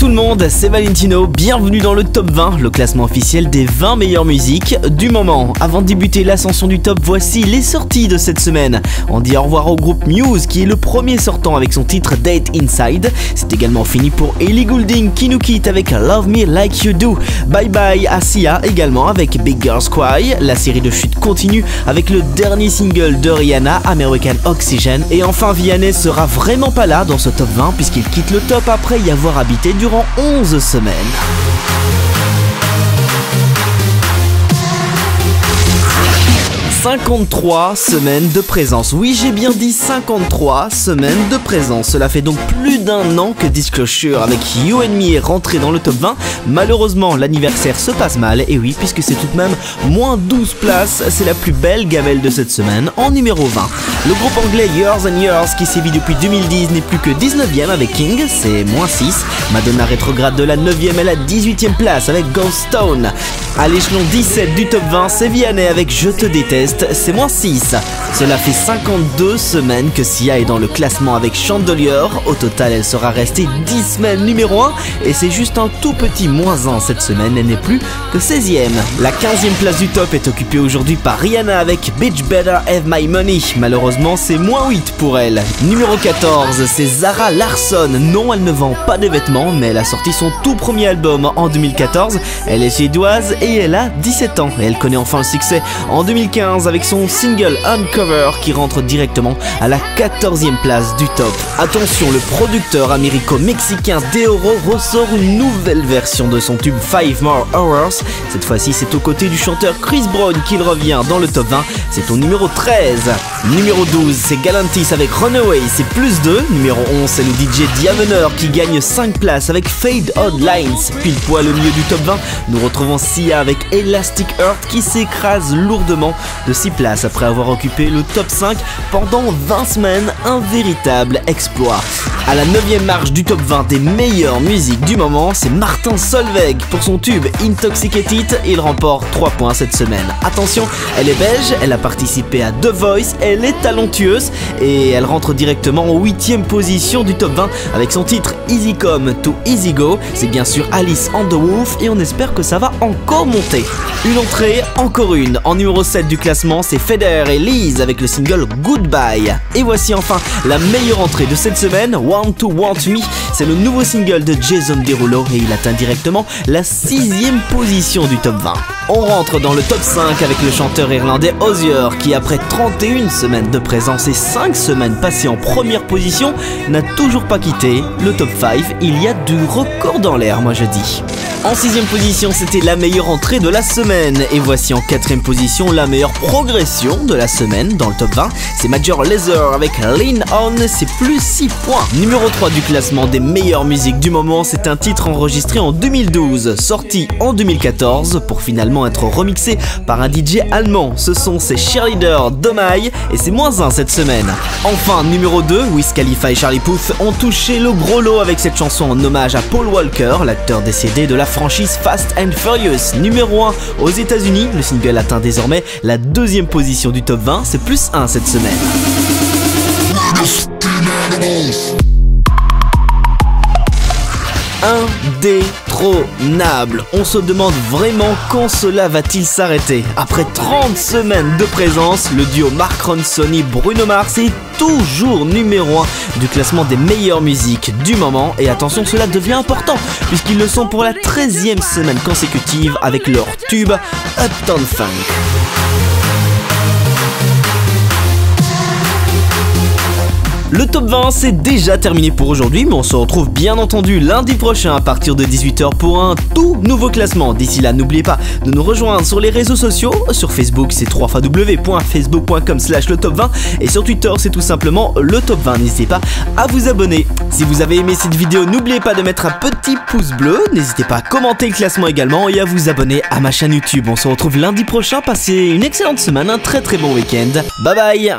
tout le monde, c'est Valentino, bienvenue dans le Top 20, le classement officiel des 20 meilleures musiques du moment. Avant de débuter l'ascension du top, voici les sorties de cette semaine. On dit au revoir au groupe Muse qui est le premier sortant avec son titre Date Inside. C'est également fini pour Ellie Goulding qui nous quitte avec Love Me Like You Do. Bye bye à Sia également avec Big Girls Cry. La série de chute continue avec le dernier single de Rihanna, American Oxygen. Et enfin Vianney sera vraiment pas là dans ce top 20 puisqu'il quitte le top après y avoir habité durant 11 semaines. 53 semaines de présence. Oui, j'ai bien dit 53 semaines de présence. Cela fait donc plus d'un an que Disclosure avec You and Me est rentré dans le top 20. Malheureusement, l'anniversaire se passe mal. Et oui, puisque c'est tout de même moins 12 places. C'est la plus belle gamelle de cette semaine en numéro 20. Le groupe anglais Years and Years qui sévit depuis 2010 n'est plus que 19e avec King, c'est moins 6. Madonna rétrograde de la 9e à la 18e place avec Ghost Town. À l'échelon 17 du top 20, c'est Vianney avec Je te déteste, c'est moins 6. Cela fait 52 semaines que Sia est dans le classement avec Chandelier. Au total, elle sera restée 10 semaines numéro 1 et c'est juste un tout petit moins 1 cette semaine, elle n'est plus que 16e. La 15e place du top est occupée aujourd'hui par Rihanna avec Bitch Better Have My Money. Malheureusement, c'est moins 8 pour elle. Numéro 14, c'est Zara Larsson. Non, elle ne vend pas des vêtements, mais elle a sorti son tout premier album en 2014. Elle est suédoise et elle a 17 ans. Et elle connaît enfin le succès en 2015 avec son single Uncover qui rentre directement à la 14e place du top. Attention, le producteur américo-mexicain Deoro ressort une nouvelle version de son tube 5 More Hours. Cette fois-ci, c'est aux côtés du chanteur Chris Brown qu'il revient dans le top 20. C'est au numéro 13. Numéro 12, c'est Galantis avec Runaway, c'est plus 2. Numéro 11, c'est le DJ Diavener qui gagne 5 places avec Fade Odd Lines. Pile poil au milieu du top 20, nous retrouvons Sia avec Elastic Heart qui s'écrase lourdement de 6 places après avoir occupé le top 5 pendant 20 semaines, un véritable exploit. À la 9e marche du top 20 des meilleures musiques du moment, c'est Martin Solveig pour son tube Intoxicated. Il remporte 3 points cette semaine. Attention, elle est belge, elle a participé à The Voice, elle est talentueuse et elle rentre directement en 8e position du top 20 avec son titre Easy Come to Easy Go. C'est bien sûr Alice and the Wolf et on espère que ça va encore monter. Une entrée, encore une. En numéro 7 du classement, c'est Feder et Liz avec le single Goodbye. Et voici enfin la meilleure entrée de cette semaine, Want to Want Me. C'est le nouveau single de Jason Derulo et il atteint directement la 6e position du top 20. On rentre dans le top 5 avec le chanteur irlandais Hozier qui après 31 semaines de présence et 5 semaines passées en première position n'a toujours pas quitté le top 5. Il y a du record dans l'air, moi je dis. En 6e position, c'était la meilleure entrée de la semaine. Et voici en 4e position la meilleure progression de la semaine dans le top 20. C'est Major Lazer avec Lean On, c'est plus 6 points. Numéro 3 du classement des meilleures musiques du moment, c'est un titre enregistré en 2012, sorti en 2014 pour finalement être remixé par un DJ allemand. Ce sont ses Cheerleader Domai et c'est moins 1 cette semaine. Enfin, numéro 2, Wiz Khalifa et Charlie Puth ont touché le gros lot avec cette chanson en hommage à Paul Walker, l'acteur décédé de la franchise Fast and Furious. Numéro 1 aux États-Unis, le single atteint désormais la 2e position du top 20, c'est plus 1 cette semaine. Indétrônable. On se demande vraiment quand cela va-t-il s'arrêter. Après 30 semaines de présence, le duo Mark Ronson et Bruno Mars est toujours numéro 1 du classement des meilleures musiques du moment. Et attention, cela devient important puisqu'ils le sont pour la 13e semaine consécutive avec leur tube Uptown Funk. Le top 20 c'est déjà terminé pour aujourd'hui, mais on se retrouve bien entendu lundi prochain à partir de 18h pour un tout nouveau classement. D'ici là, n'oubliez pas de nous rejoindre sur les réseaux sociaux. Sur Facebook, c'est www.facebook.com/le-top20 et sur Twitter, c'est tout simplement le top 20. N'hésitez pas à vous abonner. Si vous avez aimé cette vidéo, n'oubliez pas de mettre un petit pouce bleu. N'hésitez pas à commenter le classement également et à vous abonner à ma chaîne YouTube. On se retrouve lundi prochain. Passez une excellente semaine, un très bon week-end. Bye bye.